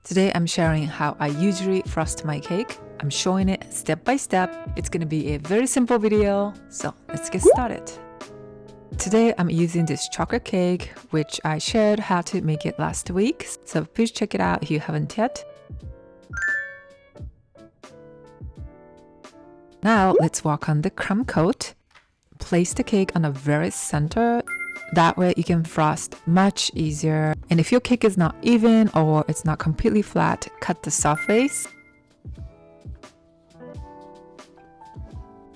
Today I'm sharing how I usually frost my cake. I'm showing it step by step. It's gonna be a very simple video, so let's get started. Today I'm using this chocolate cake, which I shared how to make it last week, so please check it out if you haven't yet. Now let's work on the crumb coat. Place the cake on the very center. That way you can frost much easier. And if your cake is not even or it's not completely flat, cut the surface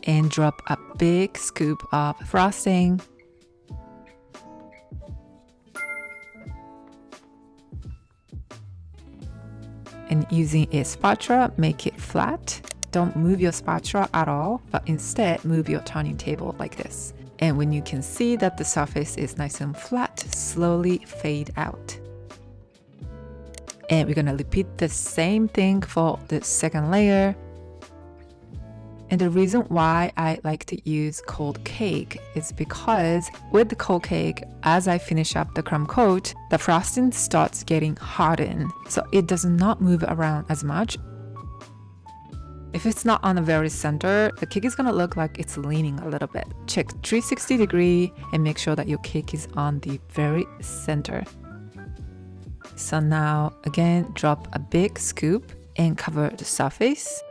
and drop a big scoop of frosting. And using a spatula, make it flat. Don't move your spatula at all, but instead move your turning table like this. And when you can see that the surface is nice and flat, slowly fade out. And we're gonna repeat the same thing for the second layer. And the reason why I like to use cold cake is because with the cold cake, as I finish up the crumb coat, the frosting starts getting hardened, so it does not move around as much. If it's not on the very center, the cake is gonna look like it's leaning a little bit. Check 360 degree and make sure that your cake is on the very center. So now again, drop a big scoop and cover the surface.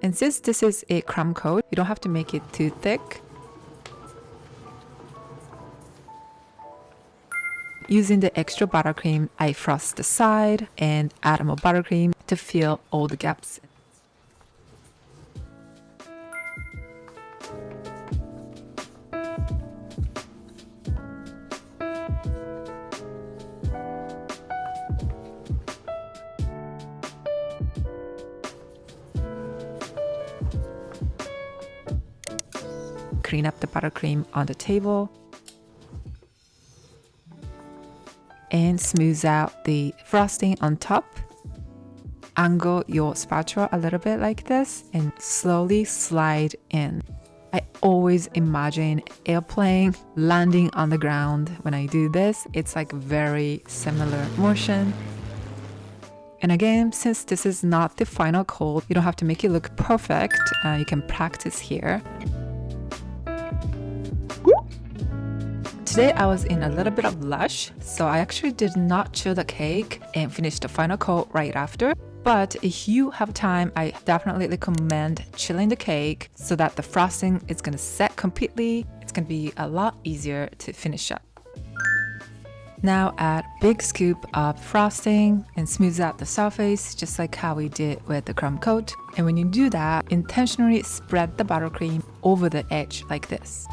And since this is a crumb coat, you don't have to make it too thick. Using the extra buttercream, I frost the side and add more buttercream to fill all the gaps. Clean up the buttercream on the table and smooth out the frosting on top. Angle your spatula a little bit like this and slowly slide in. I always imagine airplane landing on the ground when I do this. It's like very similar motion. And again, since this is not the final coat, you don't have to make it look perfect. You can practice here. Today I was in a little bit of rush, so I actually did not chill the cake and finish the final coat right after. But if you have time, I definitely recommend chilling the cake so that the frosting is going to set completely. It's going to be a lot easier to finish up. Now add big scoop of frosting and smooth out the surface just like how we did with the crumb coat. And when you do that, intentionally spread the buttercream over the edge like this.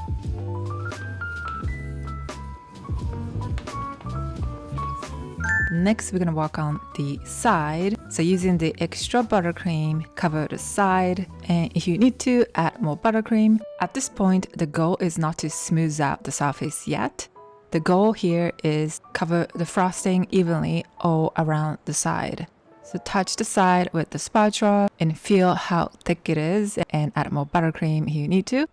Next, we're gonna work on the side. So using the extra buttercream, cover the side. And if you need to, add more buttercream. At this point, the goal is not to smooth out the surface yet. The goal here is cover the frosting evenly all around the side. So touch the side with the spatula and feel how thick it is and add more buttercream if you need to.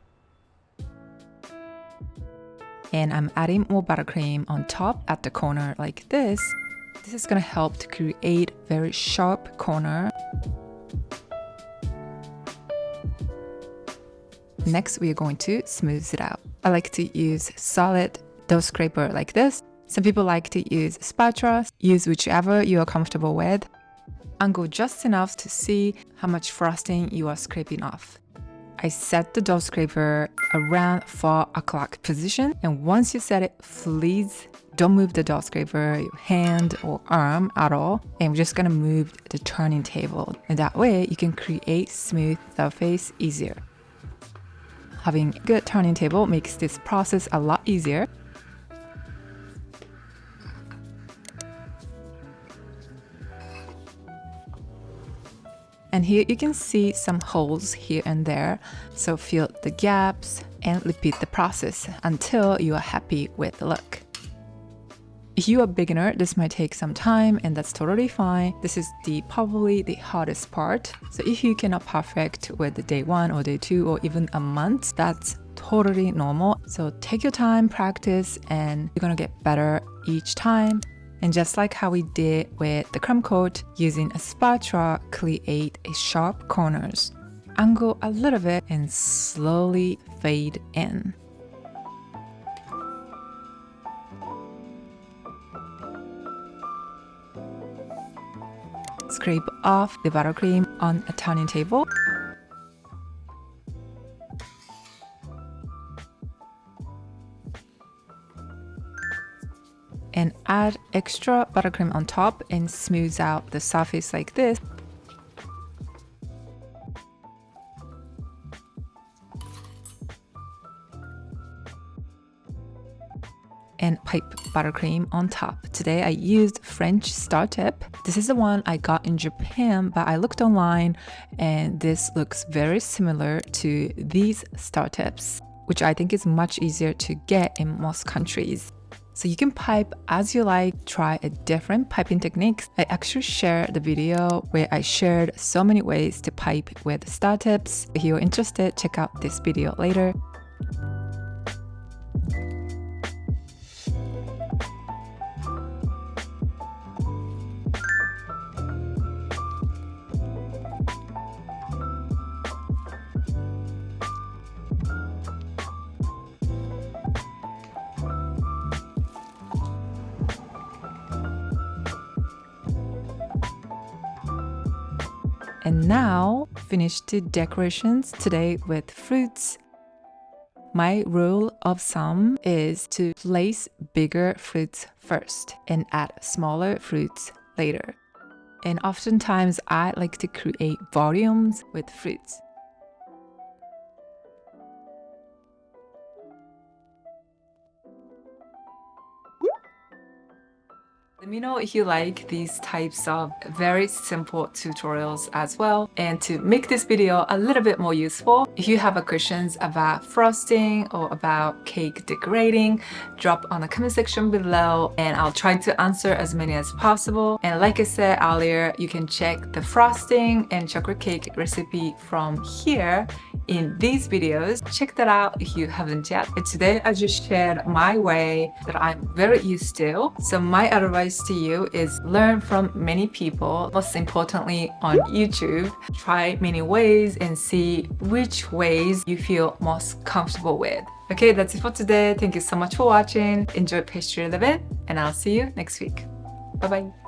And I'm adding more buttercream on top at the corner like this. This is going to help to create very sharp corner. Next, we are going to smooth it out. I like to use solid dough scraper like this. Some people like to use spatula. Use whichever you are comfortable with. Angle just enough to see how much frosting you are scraping off. I set the dough scraper around 4 o'clock position, and once you set it, please don't move the dough scraper, your hand or arm at all. And we're just gonna move the turning table. And that way you can create smooth surface easier. Having a good turning table makes this process a lot easier. And here you can see some holes here and there. So fill the gaps and repeat the process until you are happy with the look. If you are a beginner, this might take some time and that's totally fine. This is probably the hardest part. So if you cannot perfect with the day 1 or day 2 or even a month, that's totally normal. So take your time, practice, and you're gonna get better each time. And just like how we did with the crumb coat, using a spatula, create a sharp corners. Angle a little bit and slowly fade in. Scrape off the buttercream on a turning table. And add extra buttercream on top and smooth out the surface like this. And pipe buttercream on top. Today I used French star tip. This is the one I got in Japan, but I looked online and this looks very similar to these star tips, which I think is much easier to get in most countries. So you can pipe as you like, try a different piping techniques. I actually shared the video where I shared so many ways to pipe with star tips. If you're interested, check out this video later. And now, finish the decorations today with fruits. My rule of thumb is to place bigger fruits first and add smaller fruits later. And oftentimes, I like to create volumes with fruits. Let me know if you like these types of very simple tutorials as well. And to make this video a little bit more useful, if you have questions about frosting or about cake decorating, drop on the comment section below and I'll try to answer as many as possible. And like I said earlier, you can check the frosting and chocolate cake recipe from here in these videos. Check that out if you haven't yet. And today I just shared my way that I'm very used to. So my advice to you is learn from many people, most importantly on YouTube. Try many ways and see which ways you feel most comfortable with. Okay, that's it for today. Thank you so much for watching. Enjoy pastry living and I'll see you next week. Bye bye.